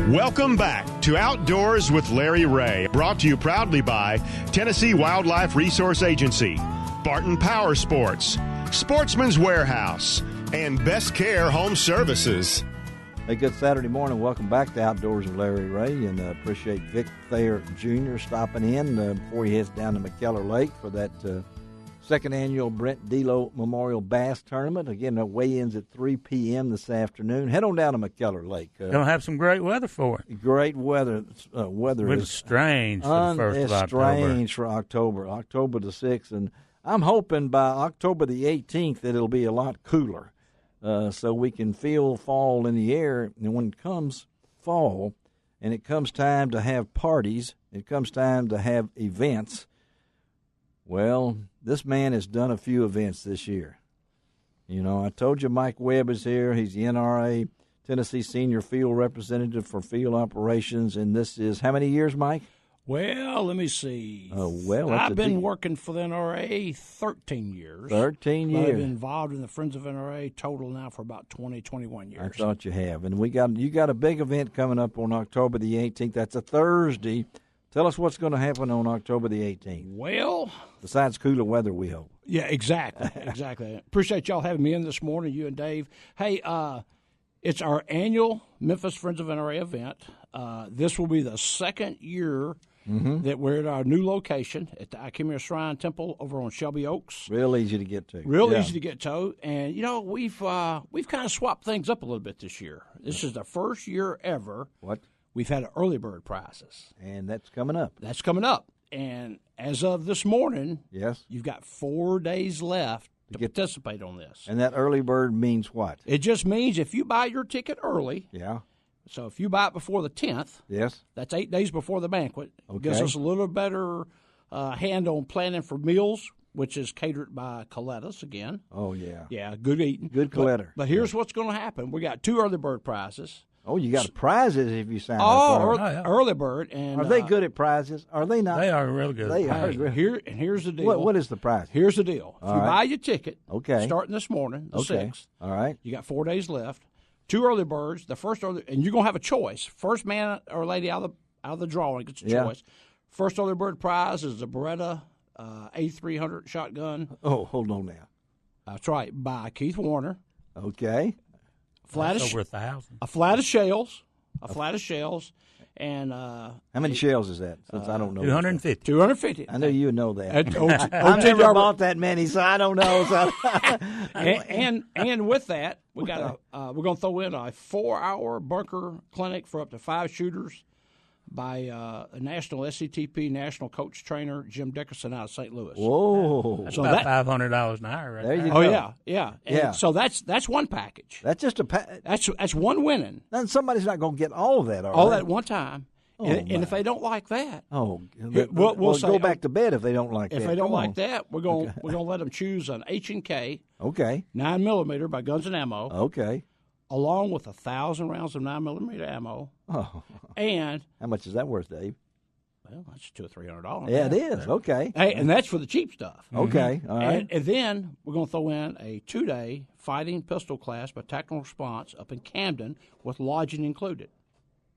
Welcome back to Outdoors with Larry Ray, brought to you proudly by Tennessee Wildlife Resource Agency, Barton Power Sports, Sportsman's Warehouse, and Best Care Home Services. Hey, good Saturday morning. Welcome back to Outdoors with Larry Ray, and appreciate Vic Thayer Jr. stopping in before he heads down to McKellar Lake for that second annual Brent Delo Memorial Bass Tournament. Again, the weigh-ins at 3 p.m. this afternoon. Head on down to McKellar Lake. They'll have some great weather for it. Great weather. Weather is strange for the first of October. Strange for October the 6th. And I'm hoping by October the 18th that it'll be a lot cooler so we can feel fall in the air. And when it comes fall and it comes time to have parties, it comes time to have events, well, this man has done a few events this year. You know, I told you Mike Webb is here. He's the NRA Tennessee Senior Field Representative for Field Operations, and this is how many years, Mike? Well, let me see. I've been working for the NRA 13 years. 13 years. I've been involved in the Friends of NRA total now for about 20, 21 years. I thought you have. And you got a big event coming up on October the 18th. That's a Thursday. Tell us what's going to happen on October the 18th. Well, besides cooler weather, we hope. Yeah, exactly. Appreciate y'all having me in this morning, you and Dave. Hey, it's our annual Memphis Friends of NRA event. This will be the second year that we're at our new location at the Ikemia Shrine Temple over on Shelby Oaks. Real easy to get to. Easy to get to. And, you know, we've kind of swapped things up a little bit this year. This is the first year ever. What? We've had early bird prizes. And that's coming up. And as of this morning, yes, you've got 4 days left to participate on this. And that early bird means what? It just means if you buy your ticket early. Yeah. So if you buy it before the 10th. Yes. That's 8 days before the banquet. Okay. It gives us a little better hand on planning for meals, which is catered by Colettas again. Oh, yeah. Yeah, good eating. Good Coletta. But here's what's going to happen. We got 2 early bird prizes. Oh, you got prizes if you sign up. Early bird. And are they good at prizes? Are they not? They are really good. They are. Here's the deal. What is the prize? Here's the deal. If you buy your ticket, starting this morning, the 6th, all right, you got 4 days left. 2 early birds. The first early, and you're gonna have a choice. First man or lady out of the drawing gets a choice. First early bird prize is the Beretta A300 shotgun. Oh, hold on now. That's right, by Keith Warner. Okay. Over 1,000. A flat of shells. And how many shells is that? Since I don't know. 250. 250. I know you would know that. I've never bought that many, so I don't know. So. and with that, we got we're going to throw in a 4-hour bunker clinic for up to 5 shooters by a national SCTP national coach trainer Jim Dickerson out of St. Louis. Whoa, so about $500 an hour, right there. You go. Oh yeah. And so that's one package. That's just that's one winning. Then somebody's not going to get all of that. All that at one time. Oh, and if they don't like that, we'll say, go back to bed if they don't like that. If they don't like that, we're going to let them choose an H&K. Okay. 9mm by Guns and Ammo. Okay. Along with 1,000 rounds of 9mm ammo. Oh. And how much is that worth, Dave? Well, that's $200 or $300. Yeah, it is. Okay. Hey, and that's for the cheap stuff. Okay. All right. And then we're going to throw in a 2-day fighting pistol class by Tactical Response up in Camden with lodging included.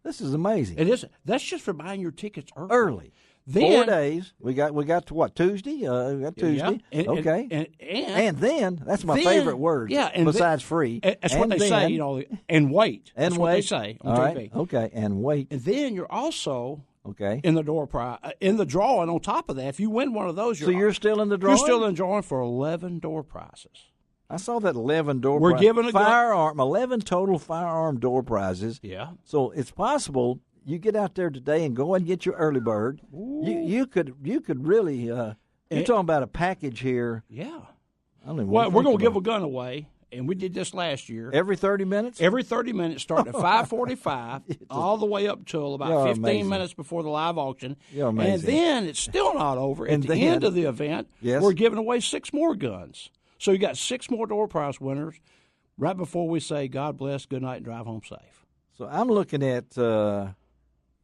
This is amazing. It is. That's just for buying your tickets early. Then, 4 days. We got to what, Tuesday? We got Tuesday. Yeah. Okay. And then that's my favorite word. Yeah. And besides free. That's what they say. You know. And wait. And that's wait. What they say on All TV. Right. Okay. And wait. And then you're also in the door prize in the drawing. On top of that, if you win one of those, you're still in the drawing. You're still in the drawing for 11 door prizes. I saw that 11 door. We're giving 11 total firearm door prizes. Yeah. So it's possible. You get out there today and go and get your early bird. You could really. You're talking about a package here. Yeah. We're going to give a gun away, and we did this last year. Every 30 minutes. Every 30 minutes, starting at 5:45, all the way up till about 15 minutes before the live auction. You're amazing. And then it's still not over. At the end of the event, we're giving away 6 more guns. So you got 6 more door prize winners. Right before we say God bless, good night, and drive home safe. So I'm looking at.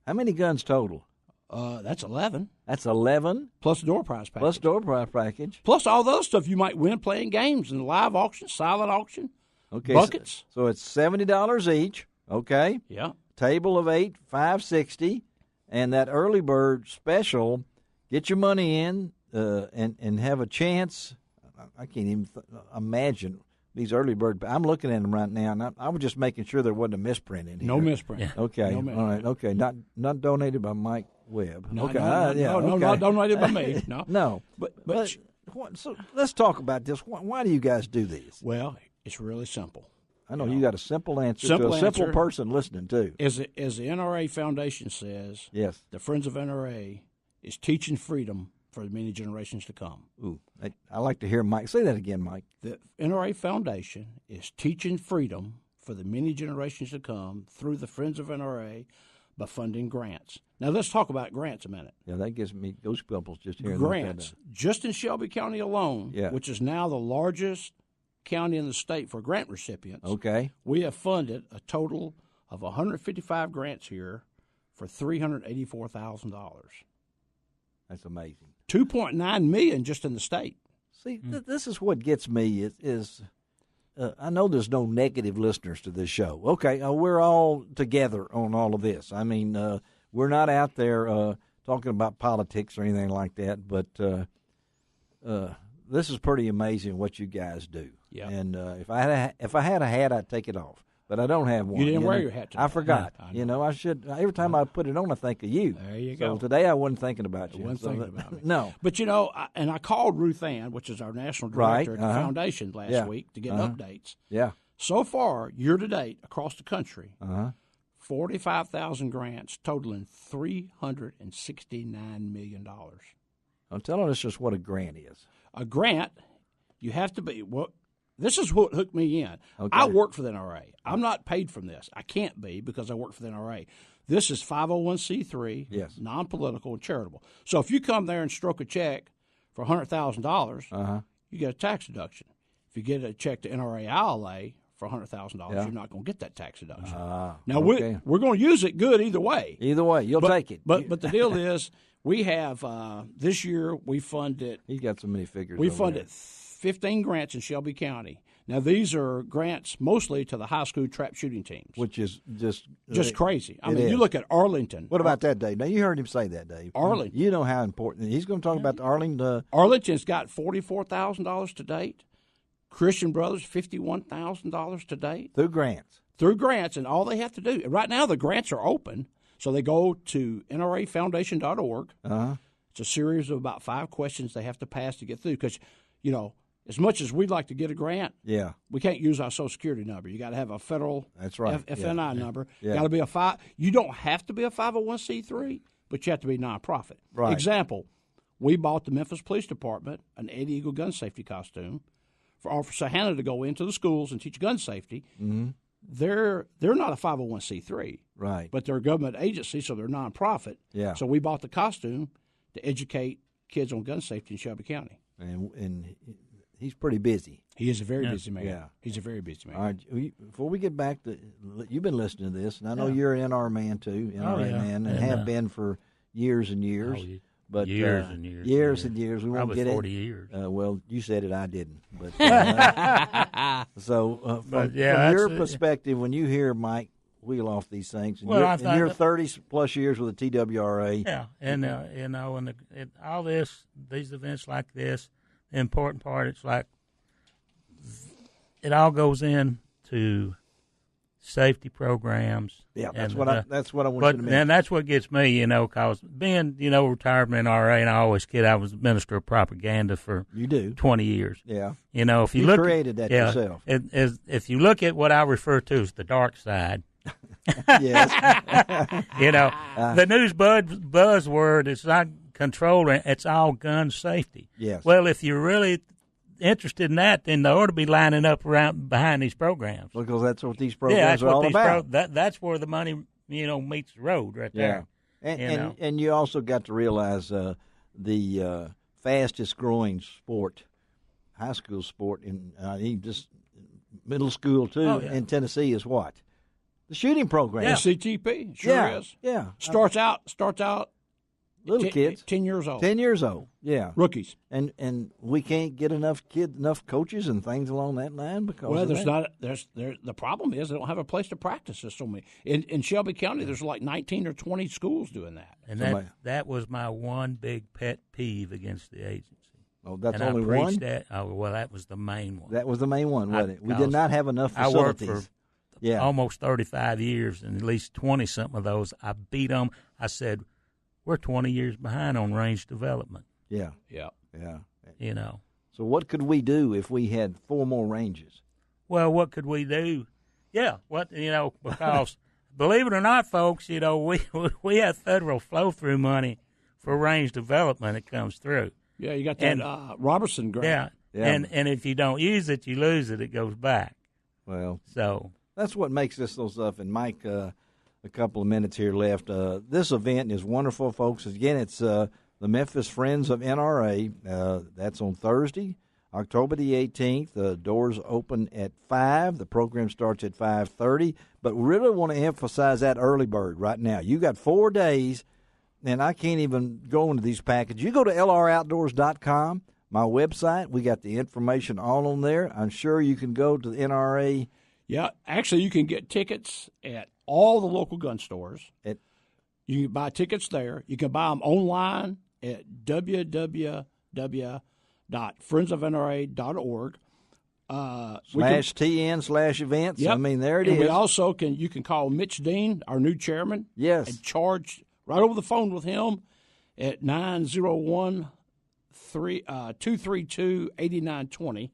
How many guns total? That's 11. That's 11 plus door prize package. Plus door prize package. Plus all the other stuff you might win playing games in the live auction, silent auction. Okay. Buckets. So it's $70 each. Okay. Yeah. Table of 8, $560, and that early bird special. Get your money in and have a chance. I can't even imagine these early bird. I'm looking at them right now, and I was just making sure there wasn't a misprint in here. No misprint. Yeah. Okay. No misprint. All right. Okay. Not donated by Mike Webb. No, okay. No, not donated by me. No. No. But so let's talk about this. Why do you guys do this? Well, it's really simple. I know you got a simple answer to a simple person listening too. As the NRA Foundation says, yes, the Friends of NRA is teaching freedom for many generations to come. Ooh, I like to hear Mike say that again, Mike. The NRA Foundation is teaching freedom for the many generations to come through the Friends of NRA by funding grants. Now let's talk about grants a minute. Yeah, that gives me goosebumps just hearing grants. Just in Shelby County alone, yeah. which is now the largest county in the state for grant recipients. Okay. We have funded a total of 155 grants here for $384,000. That's amazing. $2.9 million just in the state. See, this is what gets me is I know there's no negative listeners to this show. Okay, we're all together on all of this. I mean, we're not out there talking about politics or anything like that, but this is pretty amazing what you guys do. Yeah. And if I had a hat, I'd take it off. But I don't have one. You didn't wear your hat today. I forgot. I I should. Every time I put it on, I think of you. There you go. So today I wasn't thinking about you. Wasn't thinking about me. No. But, I called Ruth Ann, which is our national director at the foundation last week, to get updates. Yeah. So far, year to date, across the country, 45,000 grants totaling $369 million. I'm telling us just what a grant is. A grant, you have to be this is what hooked me in. Okay. I work for the NRA. I'm not paid from this. I can't be because I work for the NRA. This is 501c3, yes, non-political and charitable. So if you come there and stroke a check for $100,000, you get a tax deduction. If you get a check to NRA ILA for $100,000, you're not going to get that tax deduction. Now, we're going to use it good either way. Either way, you'll take it. But the deal is we have this year we funded. He's got so many figures. We funded 15 grants in Shelby County. Now, these are grants mostly to the high school trap shooting teams. Which is just crazy. I mean, you look at Arlington. What about that, Dave? Now, you heard him say that, Dave. Arlington. You know how important. He's going to talk about the Arlington. Arlington's got $44,000 to date. Christian Brothers, $51,000 to date. Through grants. And all they have to do. Right now, the grants are open, so they go to nrafoundation.org. It's a series of about 5 questions they have to pass to get through because, as much as we'd like to get a grant, we can't use our Social Security number. You got to have a federal FNI number. Got to be You don't have to be a 501c3, but you have to be nonprofit. Right. Example: we bought the Memphis Police Department an Eddie Eagle gun safety costume for Officer Hannah to go into the schools and teach gun safety. Mm-hmm. They're not a 501c3, right? But they're a government agency, so they're nonprofit. Yeah. So we bought the costume to educate kids on gun safety in Shelby County. And he's pretty busy. He is a very busy man. Yeah. He's a very busy man. All right. Before we get back to, you've been listening to this, and I know you're an NR man too, man, and have been for years and years. But years and years. We won't probably get 40 years. Well, you said it, I didn't. But from your perspective, when you hear Mike wheel off these things, and you're 30 plus years with the TWRA. Yeah, and all these events like this, the important part, it's like it all goes into safety programs. Yeah, that's what I want you to mention. And that's what gets me, because being, retired from NRA, and I always kid I was minister of propaganda for 20 years. Yeah. If you created that yourself. If you look at what I refer to as the dark side, yes. The news buzzword is not controlling, it's all gun safety. Yes. Well, if you're really interested in that, then they ought to be lining up around behind these programs. Because that's what these programs are all about. That's where the money, meets the road right there. And you also got to realize the fastest growing sport, high school sport, in just middle school too, in Tennessee is what? The shooting program. SCTP, sure is. Yeah. Starts out Little kids. 10 years old. 10 years old, yeah. Rookies. And we can't get enough coaches and things along that line because the problem is they don't have a place to practice. There's so many. In Shelby County, there's like 19 or 20 schools doing that. And that was my one big pet peeve against the agency. Oh, that's and only I one? That. Oh, well, that was the main one. That was the main one, wasn't it? We did not have enough facilities. I worked for almost 35 years, and at least 20-something of those, I beat them. I said, we're 20 years behind on range development. Yeah. You know. So what could we do if we had 4 more ranges? Well, what could we do? Yeah, because believe it or not, folks, we have federal flow-through money for range development that comes through. Yeah, you got that Robertson grant. Yeah. And if you don't use it, you lose it. It goes back. Well, so that's what makes this little stuff. And Mike, a couple of minutes here left. This event is wonderful, folks. Again, it's the Memphis Friends of NRA. That's on Thursday, October the 18th. The doors open at 5. The program starts at 5:30. But we really want to emphasize that early bird right now. You got 4 days, and I can't even go into these packages. You go to lroutdoors.com, my website. We got the information all on there. I'm sure you can go to the NRA. Yeah, actually, you can get tickets at all the local gun stores. You can buy tickets there. You can buy them online at www.friendsofnra.org. /TN/events. Yep. I mean, there it and is. We also you can call Mitch Dean, our new chairman. Yes. And charge right over the phone with him at 901-232-8920.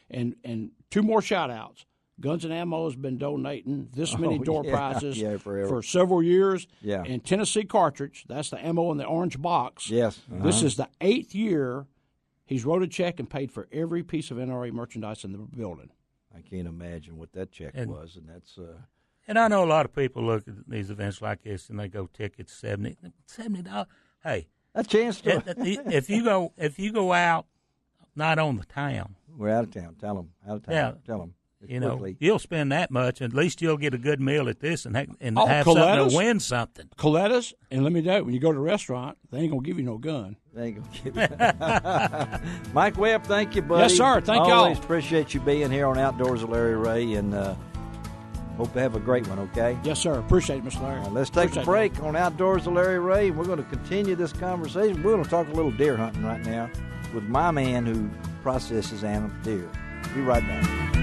And 2 more shout-outs. Guns and Ammo has been donating this many door prizes for several years. Yeah. And Tennessee Cartridge, that's the ammo in the orange box. Yes. This is the 8th year he's wrote a check and paid for every piece of NRA merchandise in the building. I can't imagine what that check was, and that's. And I know a lot of people look at these events like this and they go tickets $70. Hey, a chance to. if you go out, not on the town. We're out of town. Tell them out of town. Yeah. Tell them. You'll spend that much. At least you'll get a good meal at this and have something to win something. Colettas, and let me tell you, when you go to a restaurant, they ain't going to give you no gun. They ain't going to give you Mike Webb, thank you, buddy. Yes, sir. Thank y'all. Always appreciate you being here on Outdoors with Larry Ray, and hope to have a great one, okay? Yes, sir. Appreciate it, Mr. Larry. Let's take a break on Outdoors with Larry Ray. We're going to continue this conversation. We're going to talk a little deer hunting right now with my man who processes animal deer. Be right back.